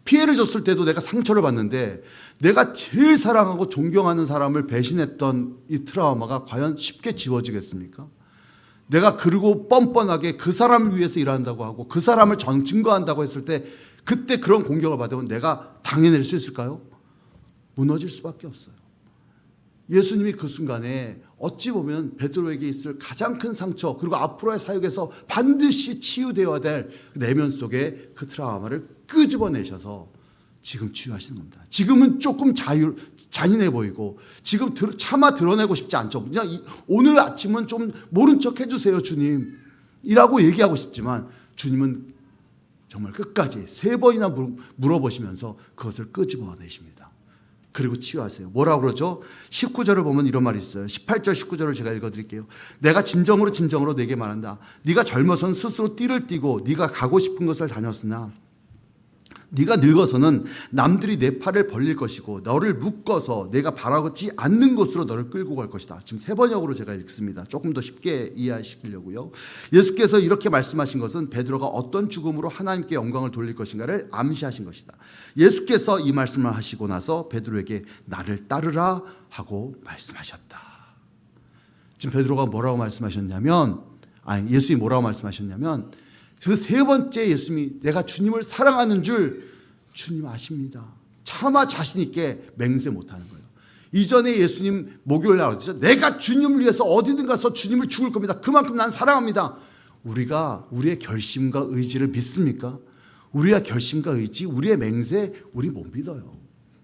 피해를 줬을 때도 내가 상처를 받는데 내가 제일 사랑하고 존경하는 사람을 배신했던 이 트라우마가 과연 쉽게 지워지겠습니까? 내가 그리고 뻔뻔하게 그 사람을 위해서 일한다고 하고 그 사람을 증거한다고 했을 때 그때 그런 공격을 받으면 내가 당해낼 수 있을까요? 무너질 수밖에 없어요. 예수님이 그 순간에 어찌 보면 베드로에게 있을 가장 큰 상처, 그리고 앞으로의 사역에서 반드시 치유되어야 될 내면 속에 그 트라우마를 끄집어내셔서 지금 치유하시는 겁니다. 지금은 조금 잔인해 보이고 지금 차마 드러내고 싶지 않죠. 그냥 오늘 아침은 좀 모른 척 해주세요 주님 이라고 얘기하고 싶지만 주님은 정말 끝까지 3번이나 물어보시면서 그것을 끄집어내십니다. 그리고 치유하세요. 뭐라고 그러죠? 19절을 보면 이런 말이 있어요. 18절 19절을 제가 읽어드릴게요. 내가 진정으로 네게 말한다. 네가 젊어서는 스스로 띠를 띠고 네가 가고 싶은 곳을 다녔으나 네가 늙어서는 남들이 내 팔을 벌릴 것이고 너를 묶어서 내가 바라지 않는 곳으로 너를 끌고 갈 것이다. 지금 3번역으로 제가 읽습니다. 조금 더 쉽게 이해하시려고요. 예수께서 이렇게 말씀하신 것은 베드로가 어떤 죽음으로 하나님께 영광을 돌릴 것인가를 암시하신 것이다. 예수께서 이 말씀을 하시고 나서 베드로에게 나를 따르라 하고 말씀하셨다. 지금 베드로가 뭐라고 말씀하셨냐면 예수님이 뭐라고 말씀하셨냐면 그 3번째 예수님이 내가 주님을 사랑하는 줄 주님 아십니다. 차마 자신 있게 맹세 못하는 거예요. 이전에 예수님 목요일 날 어디죠? 내가 주님을 위해서 어디든 가서 주님을 죽을 겁니다. 그만큼 난 사랑합니다. 우리가 우리의 결심과 의지를 믿습니까? 우리의 결심과 의지, 우리의 맹세 우리 못 믿어요.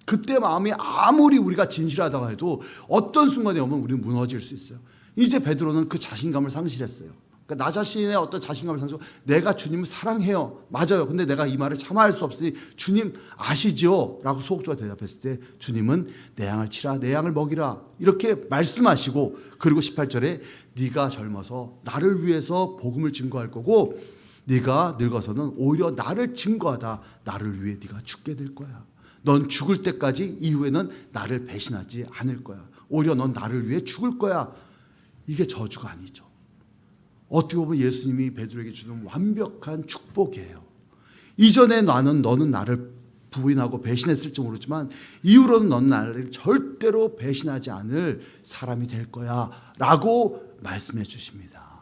그때 마음이 아무리 우리가 진실하다고 해도 어떤 순간에 오면 우리는 무너질 수 있어요. 이제 베드로는 그 자신감을 상실했어요. 그러니까 나 자신의 어떤 자신감을 상실하고 내가 주님을 사랑해요. 맞아요. 근데 내가 이 말을 참아할 수 없으니 주님 아시죠? 라고 소극적으로 대답했을 때 주님은 내 양을 치라, 내 양을 먹이라 이렇게 말씀하시고 그리고 18절에 네가 젊어서 나를 위해서 복음을 증거할 거고 네가 늙어서는 오히려 나를 증거하다 나를 위해 네가 죽게 될 거야. 넌 죽을 때까지 이후에는 나를 배신하지 않을 거야. 오히려 넌 나를 위해 죽을 거야. 이게 저주가 아니죠. 어떻게 보면 예수님이 베드로에게 주는 완벽한 축복이에요. 이전에 너는 나를 부인하고 배신했을지 모르지만 이후로는 너는 나를 절대로 배신하지 않을 사람이 될 거야 라고 말씀해 주십니다.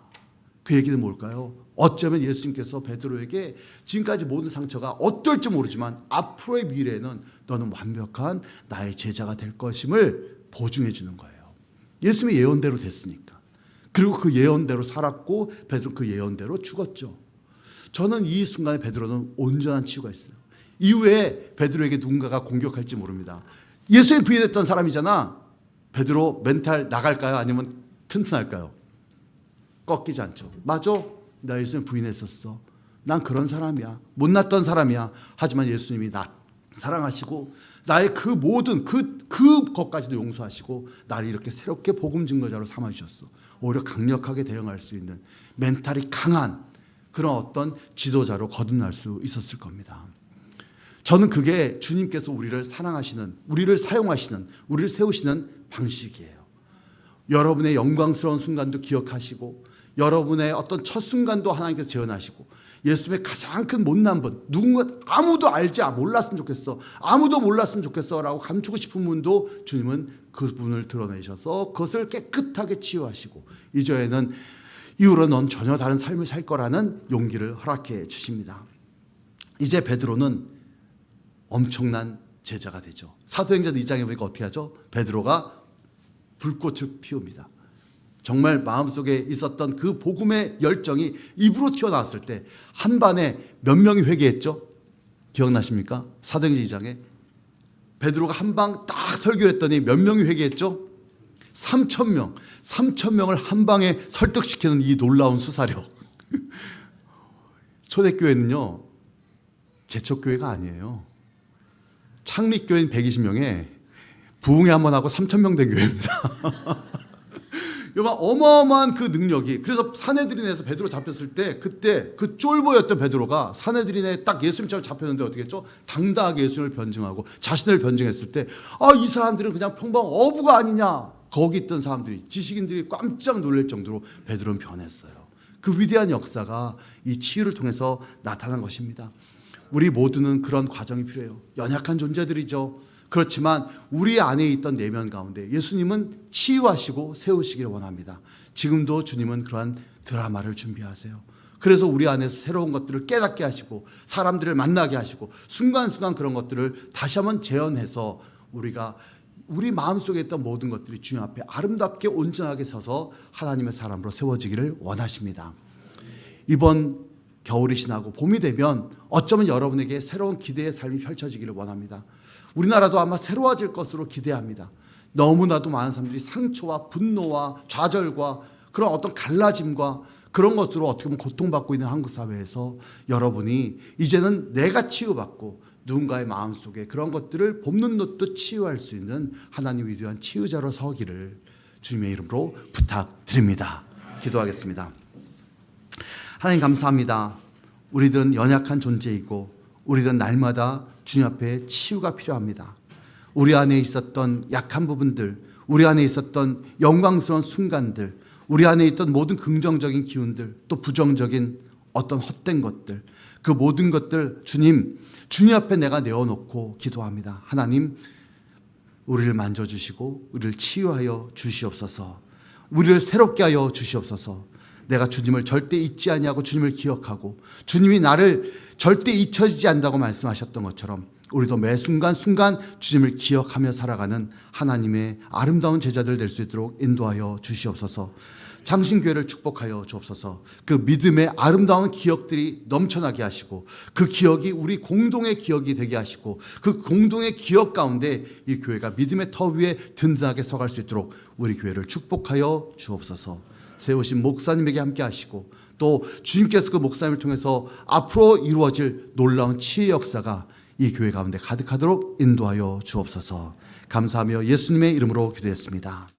그 얘기는 뭘까요? 어쩌면 예수님께서 베드로에게 지금까지 모든 상처가 어떨지 모르지만 앞으로의 미래에는 너는 완벽한 나의 제자가 될 것임을 보증해 주는 거예요. 예수님의 예언대로 됐으니까. 그리고 그 예언대로 살았고 베드로 그 예언대로 죽었죠. 저는 이 순간에 베드로는 온전한 치유가 있어요. 이후에 베드로에게 누군가가 공격할지 모릅니다. 예수님 부인했던 사람이잖아. 베드로 멘탈 나갈까요? 아니면 튼튼할까요? 꺾이지 않죠. 맞아. 나 예수님 부인했었어. 난 그런 사람이야. 못났던 사람이야. 하지만 예수님이 나 사랑하시고 나의 그 모든 그것까지도 용서하시고 나를 이렇게 새롭게 복음 증거자로 삼아주셨어. 오히려 강력하게 대응할 수 있는 멘탈이 강한 그런 어떤 지도자로 거듭날 수 있었을 겁니다. 저는 그게 주님께서 우리를 사랑하시는, 우리를 사용하시는, 우리를 세우시는 방식이에요. 여러분의 영광스러운 순간도 기억하시고 여러분의 어떤 첫 순간도 하나님께서 재현하시고 예수님의 가장 큰 못난 분, 누군가 아무도 몰랐으면 좋겠어, 아무도 몰랐으면 좋겠어 라고 감추고 싶은 분도 주님은 그 분을 드러내셔서 그것을 깨끗하게 치유하시고 이제는 이후로 넌 전혀 다른 삶을 살 거라는 용기를 허락해 주십니다. 이제 베드로는 엄청난 제자가 되죠. 사도행전 2장에 보니까 어떻게 하죠? 베드로가 불꽃을 피웁니다. 정말 마음속에 있었던 그 복음의 열정이 입으로 튀어나왔을 때 한반에 몇 명이 회개했죠? 기억나십니까? 사도행전 2장에 베드로가 한방 딱 설교를 했더니 몇 명이 회개했죠? 3,000명. 3,000명을 한방에 설득시키는 이 놀라운 수사력. 초대교회는요, 개척교회가 아니에요. 창립교회는 120명에 부흥회 한번 하고 3,000명 된 교회입니다. 여러분 어마어마한 그 능력이, 그래서 사내들인에서 베드로 잡혔을 때 그때 그 쫄보였던 베드로가 사내들인에 딱 예수님처럼 잡혔는데 어떻게 했죠? 당당하게 예수님을 변증하고 자신을 변증했을 때 이 사람들은 그냥 평범한 어부가 아니냐, 거기 있던 사람들이, 지식인들이 깜짝 놀랄 정도로 베드로는 변했어요. 그 위대한 역사가 이 치유를 통해서 나타난 것입니다. 우리 모두는 그런 과정이 필요해요. 연약한 존재들이죠. 그렇지만 우리 안에 있던 내면 가운데 예수님은 치유하시고 세우시기를 원합니다. 지금도 주님은 그러한 드라마를 준비하세요. 그래서 우리 안에서 새로운 것들을 깨닫게 하시고 사람들을 만나게 하시고 순간순간 그런 것들을 다시 한번 재현해서 우리가 우리 마음속에 있던 모든 것들이 주님 앞에 아름답게 온전하게 서서 하나님의 사람으로 세워지기를 원하십니다. 이번 겨울이 지나고 봄이 되면 어쩌면 여러분에게 새로운 기대의 삶이 펼쳐지기를 원합니다. 우리나라도 아마 새로워질 것으로 기대합니다. 너무나도 많은 사람들이 상처와 분노와 좌절과 그런 어떤 갈라짐과 그런 것으로 어떻게 보면 고통받고 있는 한국 사회에서 여러분이 이제는 내가 치유받고 누군가의 마음속에 그런 것들을 봄눈 놓듯 치유할 수 있는 하나님 위대한 치유자로 서기를 주님의 이름으로 부탁드립니다. 기도하겠습니다. 하나님 감사합니다. 우리들은 연약한 존재이고 우리들은 날마다 주님 앞에 치유가 필요합니다. 우리 안에 있었던 약한 부분들, 우리 안에 있었던 영광스러운 순간들, 우리 안에 있던 모든 긍정적인 기운들, 또 부정적인 어떤 헛된 것들, 그 모든 것들 주님 앞에 내가 내어놓고 기도합니다. 하나님, 우리를 만져주시고 우리를 치유하여 주시옵소서. 우리를 새롭게 하여 주시옵소서. 내가 주님을 절대 잊지 아니하고 주님을 기억하고 주님이 나를 절대 잊혀지지 않는다고 말씀하셨던 것처럼 우리도 매 순간순간 주님을 기억하며 살아가는 하나님의 아름다운 제자들 될 수 있도록 인도하여 주시옵소서. 장신교회를 축복하여 주옵소서. 그 믿음의 아름다운 기억들이 넘쳐나게 하시고 그 기억이 우리 공동의 기억이 되게 하시고 그 공동의 기억 가운데 이 교회가 믿음의 터 위에 든든하게 서갈 수 있도록 우리 교회를 축복하여 주옵소서. 세우신 목사님에게 함께 하시고 또 주님께서 그 목사님을 통해서 앞으로 이루어질 놀라운 치유의 역사가 이 교회 가운데 가득하도록 인도하여 주옵소서. 감사하며 예수님의 이름으로 기도했습니다.